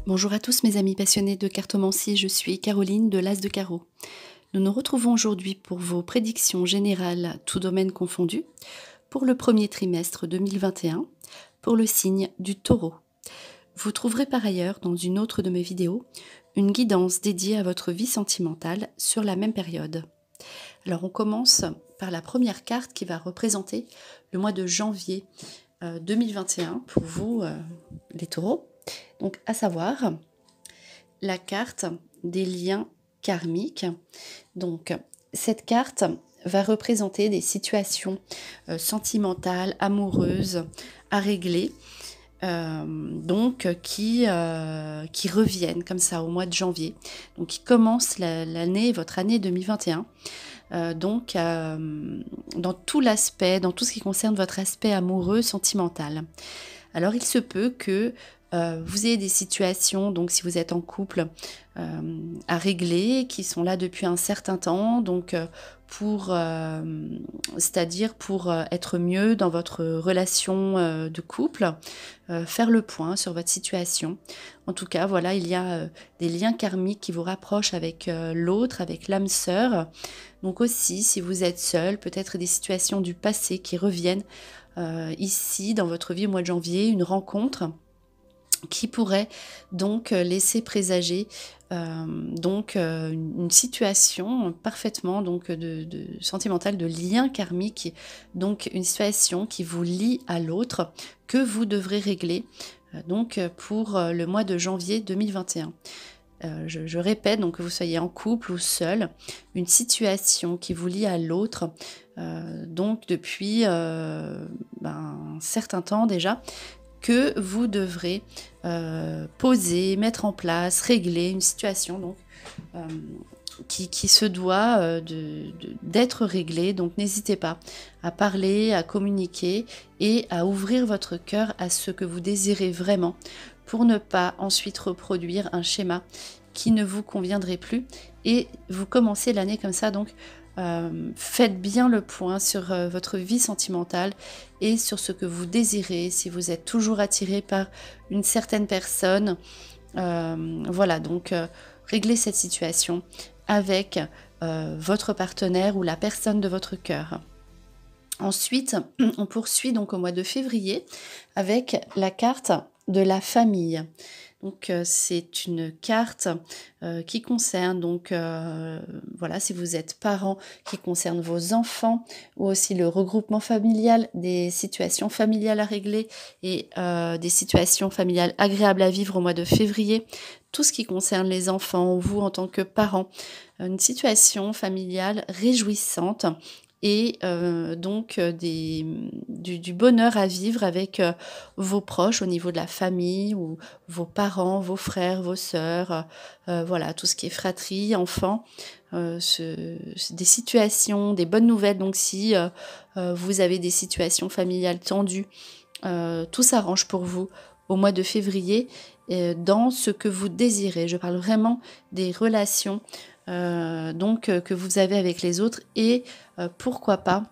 Bonjour à tous mes amis passionnés de cartomancie, je suis Caroline de l'As de Carreau. Nous nous retrouvons aujourd'hui pour vos prédictions générales, tout domaine confondu, pour le premier trimestre 2021, pour le signe du Taureau. Vous trouverez par ailleurs dans une autre de mes vidéos une guidance dédiée à votre vie sentimentale sur la même période. Alors on commence par la première carte qui va représenter le mois de janvier 2021 pour vous les taureaux. Donc à savoir la carte des liens karmiques. Donc cette carte va représenter des situations sentimentales, amoureuses à régler. Qui reviennent comme ça au mois de janvier, donc qui commence votre année 2021, dans tout l'aspect, dans tout ce qui concerne votre aspect amoureux, sentimental. Alors il se peut que vous ayez des situations, donc si vous êtes en couple, à régler, qui sont là depuis un certain temps, donc c'est-à-dire pour être mieux dans votre relation de couple, faire le point sur votre situation. En tout cas, voilà, il y a des liens karmiques qui vous rapprochent avec l'autre, avec l'âme sœur. Donc aussi, si vous êtes seul, peut-être des situations du passé qui reviennent ici, dans votre vie au mois de janvier, une rencontre qui pourrait donc laisser présager une situation parfaitement sentimentale, de lien karmique, donc une situation qui vous lie à l'autre que vous devrez régler pour le mois de janvier 2021. Je répète, donc que vous soyez en couple ou seul, une situation qui vous lie à l'autre, donc depuis un certain temps déjà, que vous devrez poser, mettre en place, régler une situation qui se doit d'être réglée. Donc n'hésitez pas à parler, à communiquer et à ouvrir votre cœur à ce que vous désirez vraiment pour ne pas ensuite reproduire un schéma qui ne vous conviendrait plus et vous commencez l'année comme ça. Donc faites bien le point sur votre vie sentimentale et sur ce que vous désirez, si vous êtes toujours attiré par une certaine personne. Réglez cette situation avec votre partenaire ou la personne de votre cœur. Ensuite, on poursuit donc au mois de février avec la carte de la famille. Donc c'est une carte qui concerne si vous êtes parents, qui concerne vos enfants, ou aussi le regroupement familial, des situations familiales à régler et des situations familiales agréables à vivre au mois de février. Tout ce qui concerne les enfants, ou vous en tant que parents, une situation familiale réjouissante et du bonheur à vivre avec vos proches au niveau de la famille, ou vos parents, vos frères, vos sœurs, tout ce qui est fratrie, enfants, des situations, des bonnes nouvelles. Donc si vous avez des situations familiales tendues, tout s'arrange pour vous au mois de février dans ce que vous désirez. Je parle vraiment des relations que vous avez avec les autres et pourquoi pas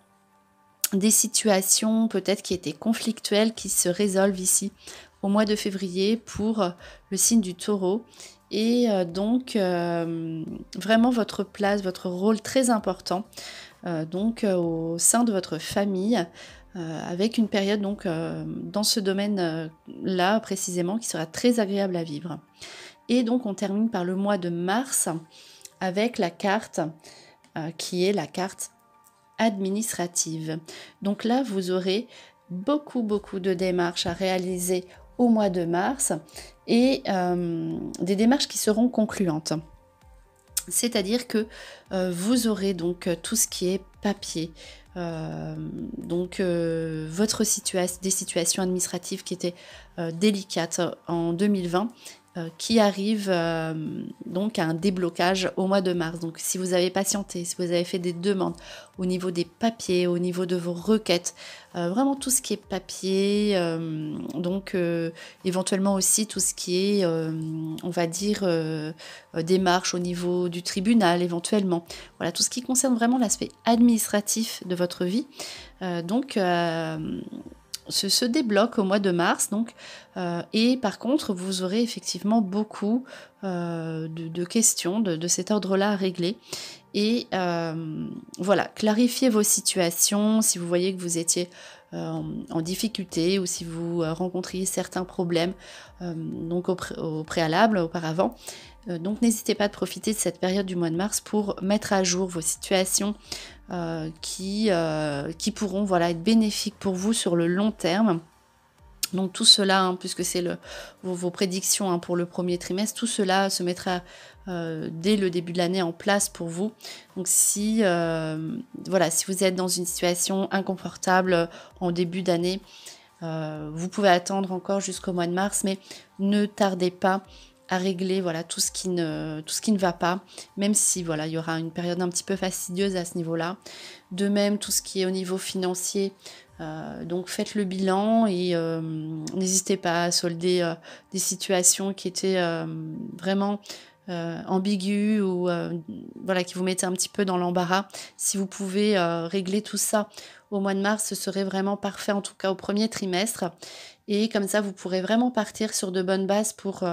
des situations peut-être qui étaient conflictuelles qui se résolvent ici au mois de février pour le signe du Taureau. Et vraiment votre place, votre rôle très important au sein de votre famille, avec une période dans ce domaine-là précisément qui sera très agréable à vivre. Et donc on termine par le mois de mars avec la carte qui est la carte administrative. Donc là, vous aurez beaucoup de démarches à réaliser au mois de mars et des démarches qui seront concluantes. C'est-à-dire que vous aurez donc tout ce qui est papier, des situations administratives qui étaient délicates en 2020, qui arrive à un déblocage au mois de mars. Donc si vous avez patienté, si vous avez fait des demandes au niveau des papiers, au niveau de vos requêtes, vraiment tout ce qui est papier, éventuellement aussi tout ce qui est, démarche au niveau du tribunal éventuellement. Voilà, tout ce qui concerne vraiment l'aspect administratif de votre vie. se débloque au mois de mars. Donc, et par contre, vous aurez effectivement beaucoup de questions de cet ordre-là à régler. Et voilà, clarifiez vos situations si vous voyez que vous étiez en difficulté ou si vous rencontriez certains problèmes donc au préalable, auparavant. Donc n'hésitez pas à profiter de cette période du mois de mars pour mettre à jour vos situations qui pourront voilà, être bénéfiques pour vous sur le long terme. Donc tout cela, hein, puisque c'est vos prédictions hein, pour le premier trimestre, tout cela se mettra dès le début de l'année en place pour vous. Donc si vous êtes dans une situation inconfortable en début d'année, vous pouvez attendre encore jusqu'au mois de mars, mais ne tardez pas à régler voilà, tout ce qui ne va pas, même si voilà, il y aura une période un petit peu fastidieuse à ce niveau-là. De même, tout ce qui est au niveau financier, donc faites le bilan et n'hésitez pas à solder des situations qui étaient vraiment ambiguës ou voilà, qui vous mettaient un petit peu dans l'embarras. Si vous pouvez régler tout ça au mois de mars, ce serait vraiment parfait, en tout cas au premier trimestre. Et comme ça, vous pourrez vraiment partir sur de bonnes bases pour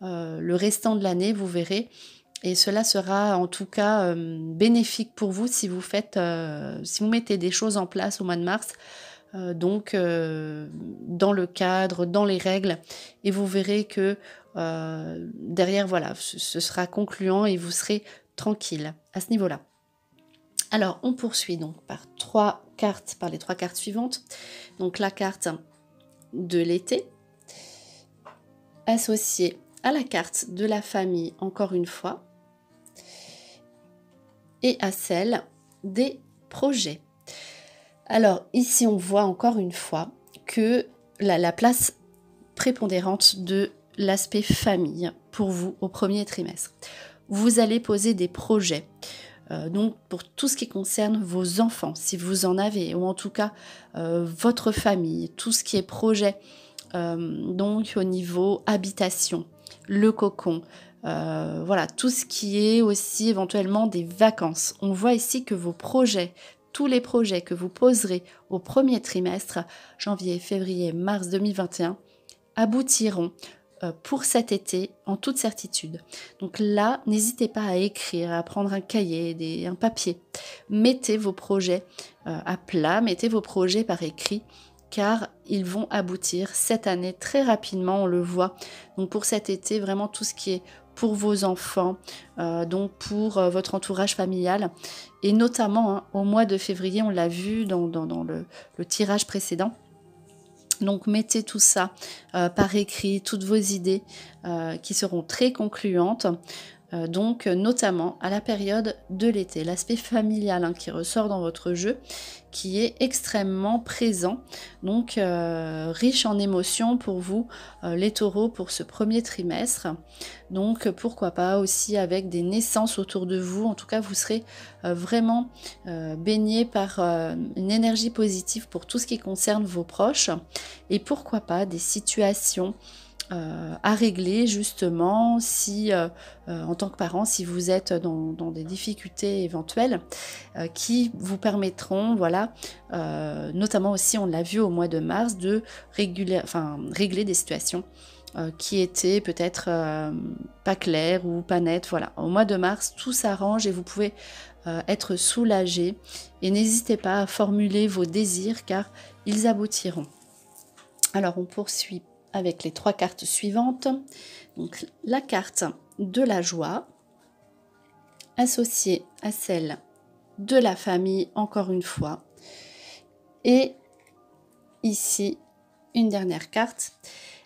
le restant de l'année, vous verrez. Et cela sera en tout cas bénéfique pour vous si vous mettez des choses en place au mois de mars, dans le cadre, dans les règles, et vous verrez que derrière, voilà, ce sera concluant et vous serez tranquille à ce niveau-là. Alors, on poursuit donc par les 3 cartes suivantes. Donc la carte de l'été, associée à la carte de la famille, encore une fois, et à celle des projets. Alors ici, on voit encore une fois que la place prépondérante de l'aspect famille pour vous au premier trimestre. Vous allez poser des projets. Donc pour tout ce qui concerne vos enfants, si vous en avez, ou en tout cas votre famille, tout ce qui est projet, donc au niveau habitation, le cocon, voilà, tout ce qui est aussi éventuellement des vacances. On voit ici que vos projets, tous les projets que vous poserez au premier trimestre, janvier, février, mars 2021, aboutiront pour cet été en toute certitude. Donc là, n'hésitez pas à écrire, à prendre un cahier, un papier. Mettez vos projets à plat, mettez vos projets par écrit, car ils vont aboutir cette année très rapidement, on le voit. Donc pour cet été, vraiment tout ce qui est pour vos enfants, donc pour votre entourage familial, et notamment au mois de février, on l'a vu dans le tirage précédent. Donc mettez tout ça par écrit, toutes vos idées qui seront très concluantes, donc notamment à la période de l'été. L'aspect familial qui ressort dans votre jeu, qui est extrêmement présent, donc riche en émotions pour vous, les taureaux, pour ce premier trimestre. Donc pourquoi pas aussi avec des naissances autour de vous. En tout cas, vous serez vraiment baigné par une énergie positive pour tout ce qui concerne vos proches. Et pourquoi pas des situations à régler justement si en tant que parent, si vous êtes dans des difficultés éventuelles qui vous permettront, voilà, notamment aussi on l'a vu au mois de mars, de régler des situations qui étaient peut-être pas claires ou pas nettes. Voilà, au mois de mars, tout s'arrange et vous pouvez être soulagé, et n'hésitez pas à formuler vos désirs car ils aboutiront. Alors on poursuit avec les 3 cartes suivantes. Donc la carte de la joie, associée à celle de la famille, encore une fois. Et ici, une dernière carte,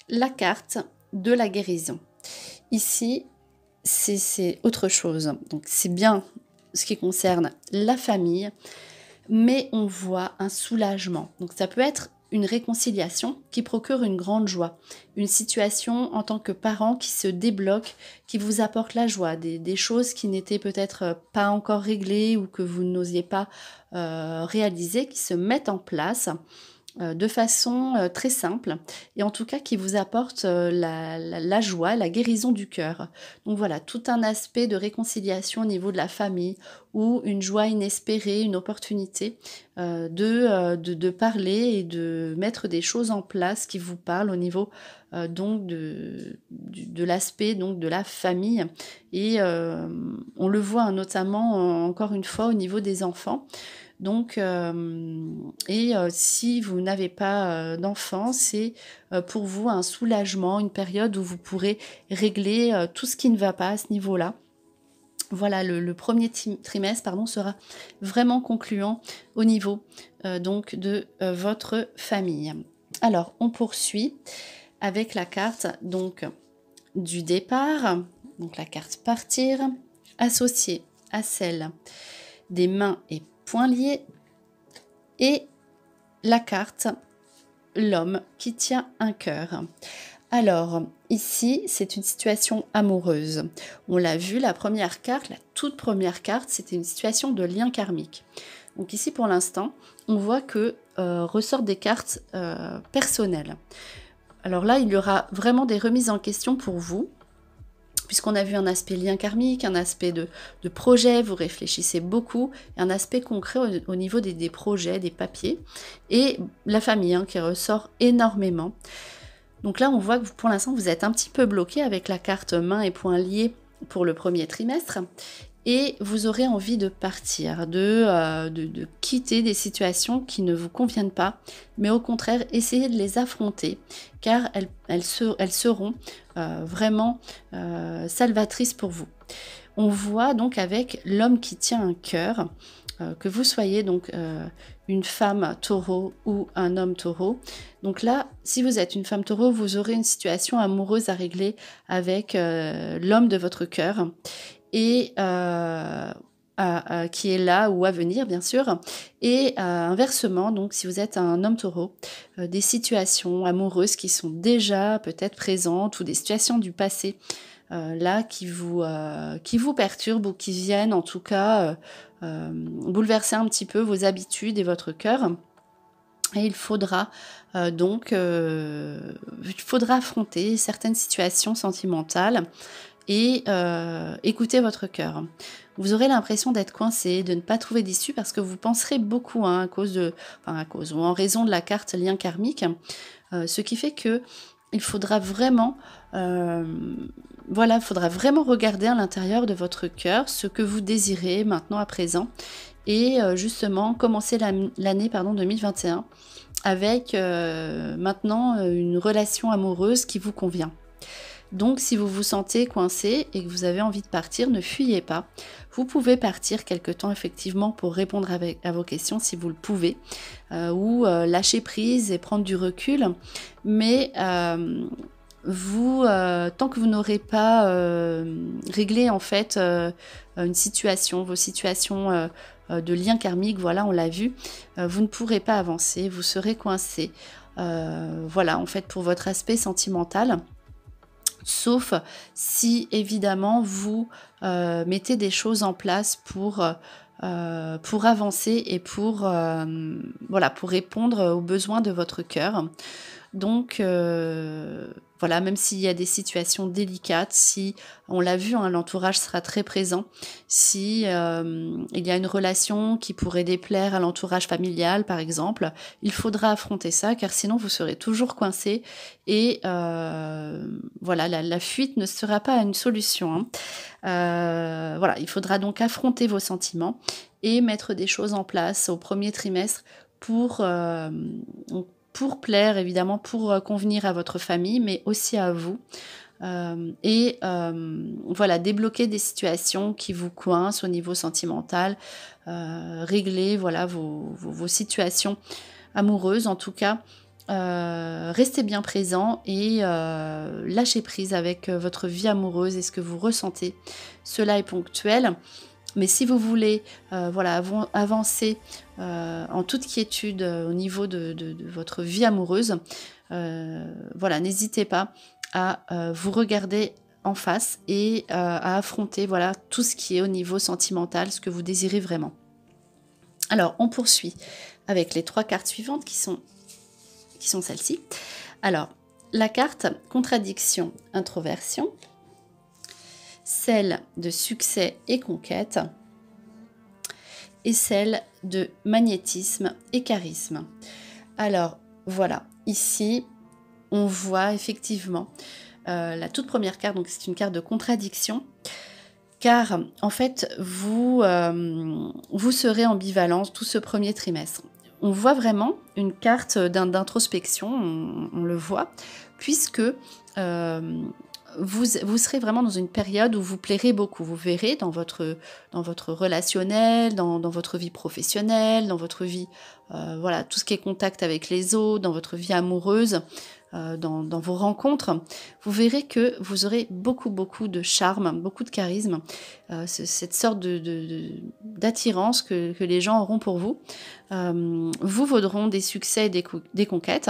la carte de la guérison. Ici, c'est autre chose. Donc c'est bien ce qui concerne la famille, mais on voit un soulagement. Donc ça peut être une réconciliation qui procure une grande joie, une situation en tant que parent qui se débloque, qui vous apporte la joie, des choses qui n'étaient peut-être pas encore réglées ou que vous n'osiez pas réaliser, qui se mettent en place. de façon très simple et en tout cas qui vous apporte la joie, la guérison du cœur. Donc voilà, tout un aspect de réconciliation au niveau de la famille ou une joie inespérée, une opportunité de parler et de mettre des choses en place qui vous parlent au niveau donc de l'aspect donc de la famille. Et on le voit notamment encore une fois au niveau des enfants. Donc, si vous n'avez pas d'enfants, c'est pour vous un soulagement, une période où vous pourrez régler tout ce qui ne va pas à ce niveau-là. Voilà, le premier trimestre pardon, sera vraiment concluant au niveau donc de votre famille. Alors, on poursuit avec la carte donc du départ, donc la carte partir, associée à celle des mains et poings liés, et la carte l'homme qui tient un cœur. Alors, ici, c'est une situation amoureuse. On l'a vu, la première carte, la toute première carte, c'était une situation de lien karmique. Donc ici, pour l'instant, on voit que ressortent des cartes personnelles. Alors là, il y aura vraiment des remises en question pour vous, puisqu'on a vu un aspect lien karmique, un aspect de projet, vous réfléchissez beaucoup, et un aspect concret au niveau des projets, des papiers, et la famille qui ressort énormément. Donc là, on voit que pour l'instant, vous êtes un petit peu bloqué avec la carte mains et poings liés pour le premier trimestre, et vous aurez envie de partir, de quitter des situations qui ne vous conviennent pas, mais au contraire, essayez de les affronter, car elles seront vraiment salvatrices pour vous. On voit donc avec l'homme qui tient un cœur, que vous soyez donc une femme taureau ou un homme taureau. Donc là, si vous êtes une femme taureau, vous aurez une situation amoureuse à régler avec l'homme de votre cœur, et qui est là ou à venir bien sûr, et inversement, donc si vous êtes un homme taureau, des situations amoureuses qui sont déjà peut-être présentes ou des situations du passé là qui vous perturbent ou qui viennent en tout cas bouleverser un petit peu vos habitudes et votre cœur. Et il faudra affronter certaines situations sentimentales et écouter votre cœur. Vous aurez l'impression d'être coincé, de ne pas trouver d'issue parce que vous penserez beaucoup à cause ou en raison de la carte lien karmique, ce qui fait que il faudra vraiment regarder à l'intérieur de votre cœur ce que vous désirez maintenant à présent, et justement commencer l'année 2021 avec maintenant une relation amoureuse qui vous convient. Donc si vous vous sentez coincé et que vous avez envie de partir, ne fuyez pas. Vous pouvez partir quelque temps effectivement pour répondre à vos questions si vous le pouvez, ou lâcher prise et prendre du recul. Mais tant que vous n'aurez pas réglé en fait vos situations de lien karmique, voilà, on l'a vu, vous ne pourrez pas avancer, vous serez coincé. En fait, pour votre aspect sentimental. Sauf si évidemment vous mettez des choses en place pour avancer et pour répondre aux besoins de votre cœur. Donc même s'il y a des situations délicates, si on l'a vu, l'entourage sera très présent, si il y a une relation qui pourrait déplaire à l'entourage familial par exemple, il faudra affronter ça, car sinon vous serez toujours coincé et la fuite ne sera pas une solution. Il faudra donc affronter vos sentiments et mettre des choses en place au premier trimestre pour plaire, évidemment, pour convenir à votre famille, mais aussi à vous. Débloquer des situations qui vous coincent au niveau sentimental, régler vos situations amoureuses, en tout cas. Restez bien présent et lâchez prise avec votre vie amoureuse et ce que vous ressentez. Cela est ponctuel. Mais si vous voulez avancer en toute quiétude au niveau de votre vie amoureuse, n'hésitez pas à vous regarder en face et à affronter tout ce qui est au niveau sentimental, ce que vous désirez vraiment. Alors, on poursuit avec les 3 cartes suivantes qui sont qui sont celles-ci. Alors, la carte contradiction, introversion, celle de succès et conquête, et celle de magnétisme et charisme. Alors, voilà, ici, on voit effectivement la toute première carte, donc c'est une carte de contradiction, car en fait, vous serez ambivalent tout ce premier trimestre. On voit vraiment une carte d'introspection, on le voit, puisque vous serez vraiment dans une période où vous plairez beaucoup. Vous verrez dans votre relationnel, dans votre vie professionnelle, dans votre vie, voilà, tout ce qui est contact avec les autres, dans votre vie amoureuse, dans vos rencontres, vous verrez que vous aurez beaucoup de charme, beaucoup de charisme, cette sorte d'attirance que les gens auront pour vous. Vous vaudront des succès et des conquêtes,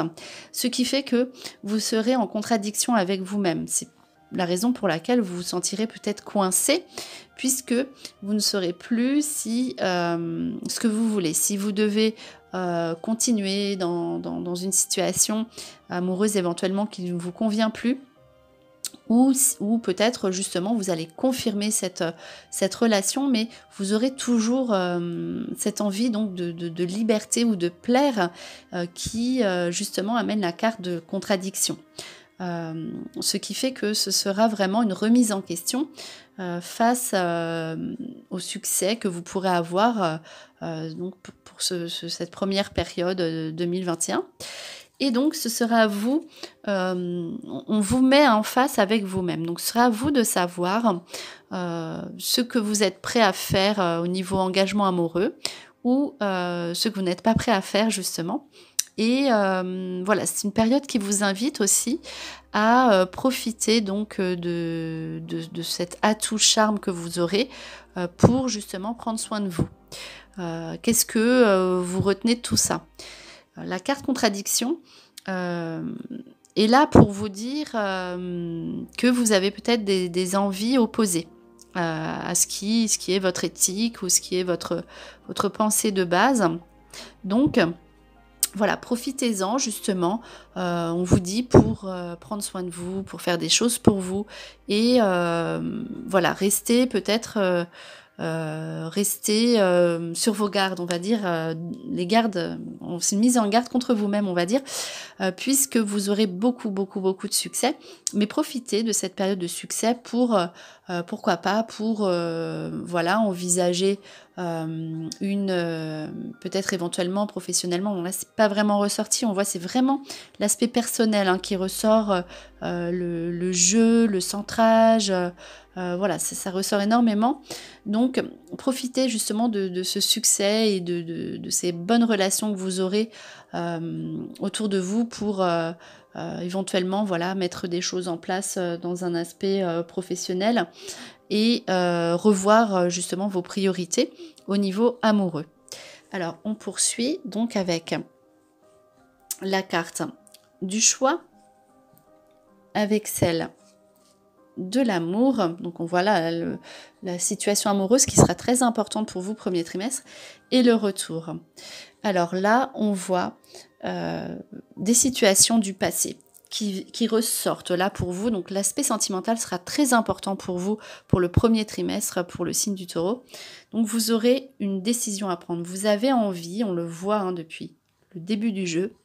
ce qui fait que vous serez en contradiction avec vous-même. C'est la raison pour laquelle vous vous sentirez peut-être coincé, puisque vous ne saurez plus si ce que vous voulez. Si vous devez continuer dans une situation amoureuse éventuellement qui ne vous convient plus, ou peut-être justement vous allez confirmer cette relation, mais vous aurez toujours cette envie donc de liberté ou de plaire qui justement amène la carte de contradiction. Ce qui fait que ce sera vraiment une remise en question face au succès que vous pourrez avoir donc pour cette première période 2021. Et donc, ce sera à vous, on vous met en face avec vous-même. Donc, ce sera à vous de savoir ce que vous êtes prêt à faire au niveau engagement amoureux ou ce que vous n'êtes pas prêt à faire, justement. Et voilà, c'est une période qui vous invite aussi à profiter donc de cet atout charme que vous aurez pour justement prendre soin de vous. Qu'est-ce que vous retenez de tout ça ? La carte contradiction est là pour vous dire que vous avez peut-être des envies opposées à ce qui est votre éthique ou ce qui est votre pensée de base. Donc, voilà, profitez-en justement, on vous dit, pour prendre soin de vous, pour faire des choses pour vous. Et voilà, restez peut-être... restez sur vos gardes, on va dire, les gardes, c'est une mise en garde contre vous-même, on va dire, puisque vous aurez beaucoup de succès, mais profitez de cette période de succès pour, pourquoi pas, pour voilà, envisager peut-être éventuellement professionnellement, bon là c'est pas vraiment ressorti, on voit c'est vraiment l'aspect personnel qui ressort, le jeu, le centrage, voilà, ça ressort énormément. Donc, profitez justement de ce succès et de ces bonnes relations que vous aurez autour de vous pour éventuellement voilà, mettre des choses en place dans un aspect professionnel et revoir justement vos priorités au niveau amoureux. Alors, on poursuit donc avec la carte du choix, avec celle de l'amour, donc on voit là la situation amoureuse qui sera très importante pour vous premier trimestre, et le retour. Alors là, on voit des situations du passé qui ressortent là pour vous, donc l'aspect sentimental sera très important pour vous pour le premier trimestre, pour le signe du Taureau. Donc vous aurez une décision à prendre, vous avez envie, on le voit depuis le début du jeu,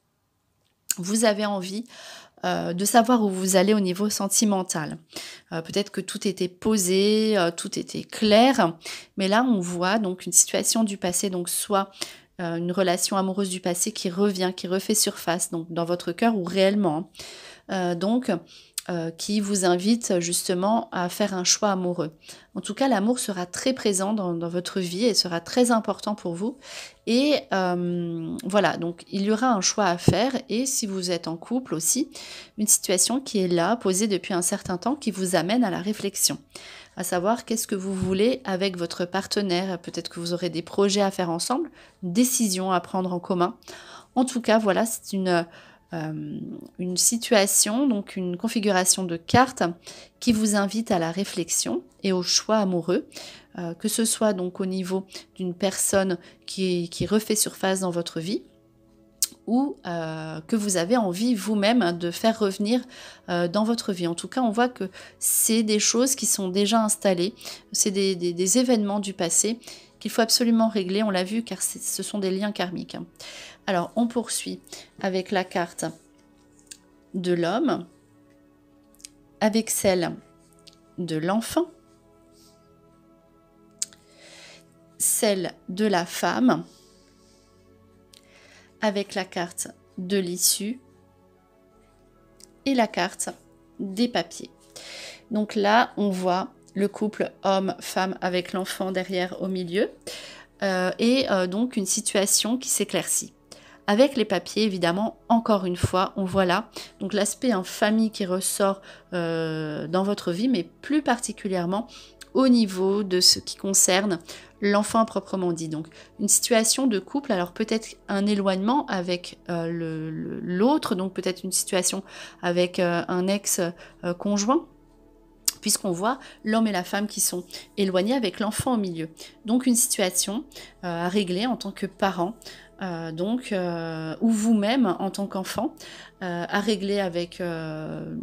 vous avez envie de savoir où vous allez au niveau sentimental. Peut-être que tout était posé, tout était clair, mais là on voit donc une situation du passé, donc soit une relation amoureuse du passé qui revient, qui refait surface, donc dans votre cœur ou réellement, donc qui vous invite justement à faire un choix amoureux. En tout cas, l'amour sera très présent dans votre vie et sera très important pour vous. Et voilà, donc il y aura un choix à faire. Et si vous êtes en couple aussi, une situation qui est là, posée depuis un certain temps, qui vous amène à la réflexion. À savoir qu'est-ce que vous voulez avec votre partenaire. Peut-être que vous aurez des projets à faire ensemble, une décision à prendre en commun. En tout cas, voilà, c'est une situation, donc une configuration de cartes qui vous invite à la réflexion et au choix amoureux, que ce soit donc au niveau d'une personne qui refait surface dans votre vie, ou que vous avez envie vous-même de faire revenir dans votre vie. En tout cas, on voit que c'est des choses qui sont déjà installées, c'est des événements du passé qu'il faut absolument régler, on l'a vu, car ce sont des liens karmiques. Alors, on poursuit avec la carte de l'homme, avec celle de l'enfant, celle de la femme, avec la carte de l'issue et la carte des papiers. Donc là, on voit le couple homme-femme avec l'enfant derrière au milieu donc une situation qui s'éclaircit. Avec les papiers, évidemment, encore une fois, on voit là donc l'aspect famille qui ressort dans votre vie, mais plus particulièrement au niveau de ce qui concerne l'enfant proprement dit. Donc une situation de couple, alors peut-être un éloignement avec l'autre, donc peut-être une situation avec un ex-conjoint, puisqu'on voit l'homme et la femme qui sont éloignés avec l'enfant au milieu. Donc une situation à régler en tant que parent, ou vous-même en tant qu'enfant, à régler avec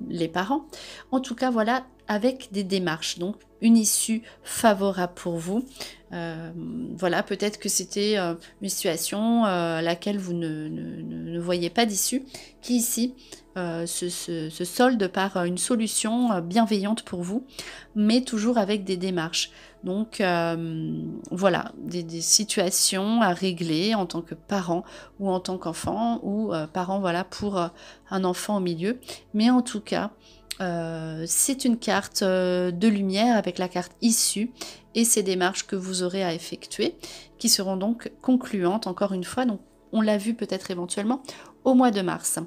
les parents. En tout cas, voilà, avec des démarches. Donc une issue favorable pour vous. Voilà, peut-être que c'était une situation à laquelle vous ne voyez pas d'issue, qui ici se solde par une solution bienveillante pour vous, mais toujours avec des démarches. Donc voilà, des situations à régler en tant que parent ou en tant qu'enfant, ou parent, voilà, pour un enfant au milieu. Mais en tout cas, c'est une carte de lumière avec la carte issue et ces démarches que vous aurez à effectuer, qui seront donc concluantes, encore une fois. Donc on l'a vu peut-être éventuellement au mois de mars.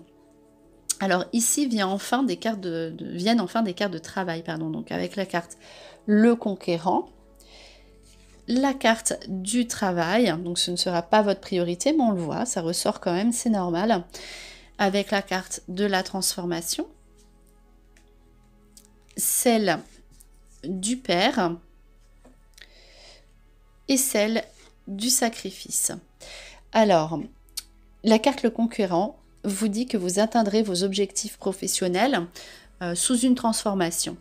Alors ici viennent enfin des cartes de travail, pardon, donc avec la carte le conquérant, la carte du travail, donc ce ne sera pas votre priorité, mais on le voit, ça ressort quand même, c'est normal, avec la carte de la transformation, celle du père et celle du sacrifice. Alors, la carte le conquérant vous dit que vous atteindrez vos objectifs professionnels sous une transformation.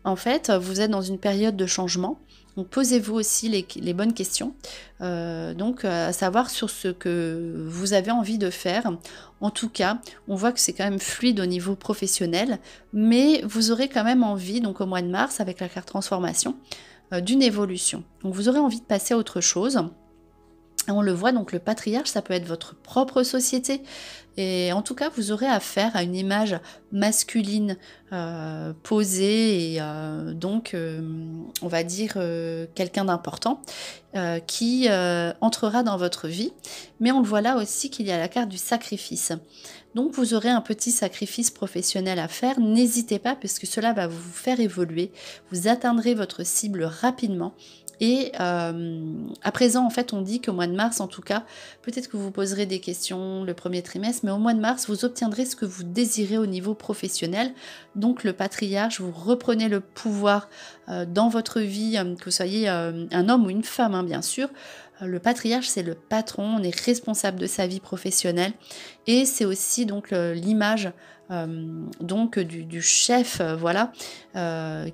En fait, vous êtes dans une période de changement, donc posez-vous aussi les bonnes questions, à savoir sur ce que vous avez envie de faire. En tout cas, on voit que c'est quand même fluide au niveau professionnel, mais vous aurez quand même envie, donc au mois de mars, avec la carte transformation, d'une évolution. Donc vous aurez envie de passer à autre chose. On le voit, donc le patriarche, ça peut être votre propre société. Et en tout cas, vous aurez affaire à une image masculine posée et on va dire quelqu'un d'important qui entrera dans votre vie. Mais on le voit là aussi qu'il y a la carte du sacrifice. Donc vous aurez un petit sacrifice professionnel à faire. N'hésitez pas parce que cela va vous faire évoluer. Vous atteindrez votre cible rapidement. Et à présent, en fait, on dit qu'au mois de mars, en tout cas, peut-être que vous vous poserez des questions le premier trimestre, mais au mois de mars, vous obtiendrez ce que vous désirez au niveau professionnel. Donc le patriarche, vous reprenez le pouvoir dans votre vie, que vous soyez un homme ou une femme, hein, bien sûr. Le patriarche, c'est le patron, on est responsable de sa vie professionnelle. Et c'est aussi donc l'image du chef,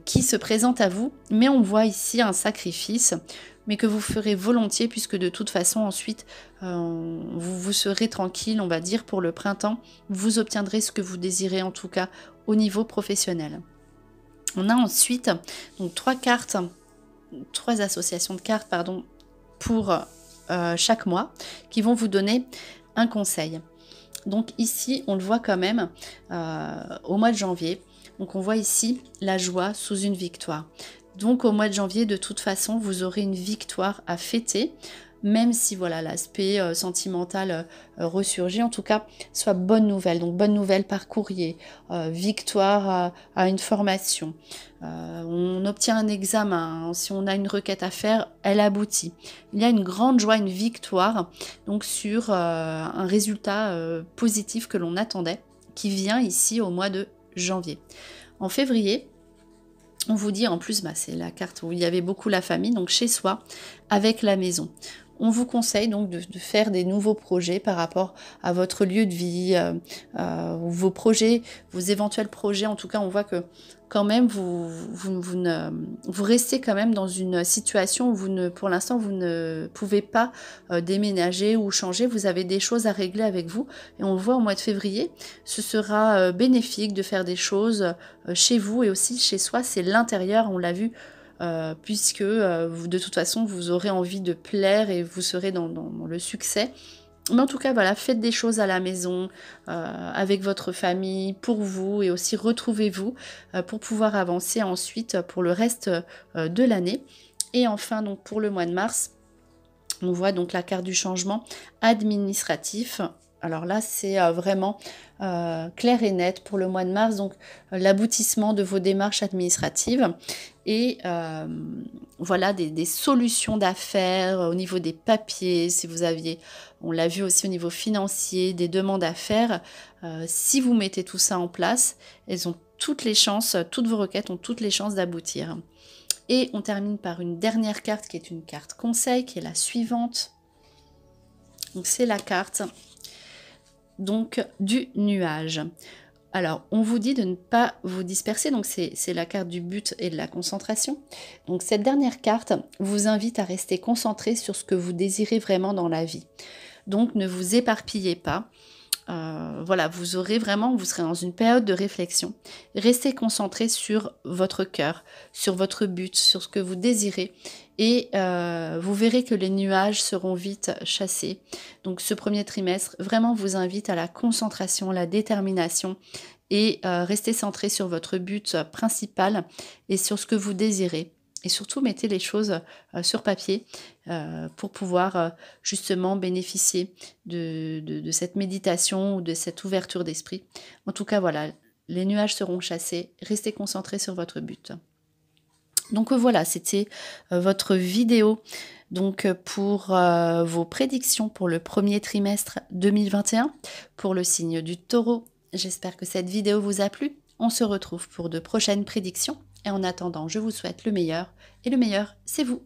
qui se présente à vous. Mais on voit ici un sacrifice, mais que vous ferez volontiers, puisque de toute façon, ensuite, vous serez tranquille, on va dire, pour le printemps. Vous obtiendrez ce que vous désirez, en tout cas, au niveau professionnel. On a ensuite donc trois associations de cartes, pour chaque mois, qui vont vous donner un conseil. Donc ici, on le voit quand même au mois de janvier. Donc on voit ici la joie sous une victoire. Donc au mois de janvier, de toute façon, vous aurez une victoire à fêter, même si voilà l'aspect sentimental ressurgit. En tout cas, soit bonne nouvelle. Donc bonne nouvelle par courrier, victoire à une formation. On obtient un examen, hein. Si on a une requête à faire, elle aboutit. Il y a une grande joie, une victoire, donc sur un résultat positif que l'on attendait, qui vient ici au mois de janvier. En février, on vous dit en plus, c'est la carte où il y avait beaucoup la famille, donc chez soi, avec la maison. on vous conseille donc de faire des nouveaux projets par rapport à votre lieu de vie, vos projets, vos éventuels projets. En tout cas, on voit que quand même, vous restez quand même dans une situation où pour l'instant, vous ne pouvez pas déménager ou changer. Vous avez des choses à régler avec vous. Et on le voit au mois de février, ce sera bénéfique de faire des choses chez vous et aussi chez soi. C'est l'intérieur, on l'a vu, puisque de toute façon, vous aurez envie de plaire et vous serez dans le succès. Mais en tout cas, voilà, faites des choses à la maison, avec votre famille, pour vous, et aussi retrouvez-vous pour pouvoir avancer ensuite pour le reste de l'année. Et enfin, donc pour le mois de mars, on voit donc la carte du changement administratif. Alors là, c'est vraiment clair et net pour le mois de mars, donc l'aboutissement de vos démarches administratives et voilà des solutions d'affaires au niveau des papiers, si vous aviez, on l'a vu aussi au niveau financier, des demandes à faire. Si vous mettez tout ça en place, elles ont toutes les chances, toutes vos requêtes ont toutes les chances d'aboutir. Et on termine par une dernière carte qui est une carte conseil, qui est la suivante. Donc c'est la carte donc du nuage. Alors, on vous dit de ne pas vous disperser, donc c'est la carte du but et de la concentration. Donc cette dernière carte vous invite à rester concentré sur ce que vous désirez vraiment dans la vie. Donc ne vous éparpillez pas. Voilà, vous serez dans une période de réflexion. Restez concentré sur votre cœur, sur votre but, sur ce que vous désirez et vous verrez que les nuages seront vite chassés. Donc ce premier trimestre vraiment vous invite à la concentration, la détermination et restez centré sur votre but principal et sur ce que vous désirez. Et surtout, mettez les choses sur papier pour pouvoir justement bénéficier de cette méditation ou de cette ouverture d'esprit. En tout cas, voilà, les nuages seront chassés. Restez concentrés sur votre but. Donc voilà, c'était votre vidéo donc pour vos prédictions pour le premier trimestre 2021 pour le signe du Taureau. J'espère que cette vidéo vous a plu. On se retrouve pour de prochaines prédictions. Et en attendant, je vous souhaite le meilleur. Et le meilleur, c'est vous.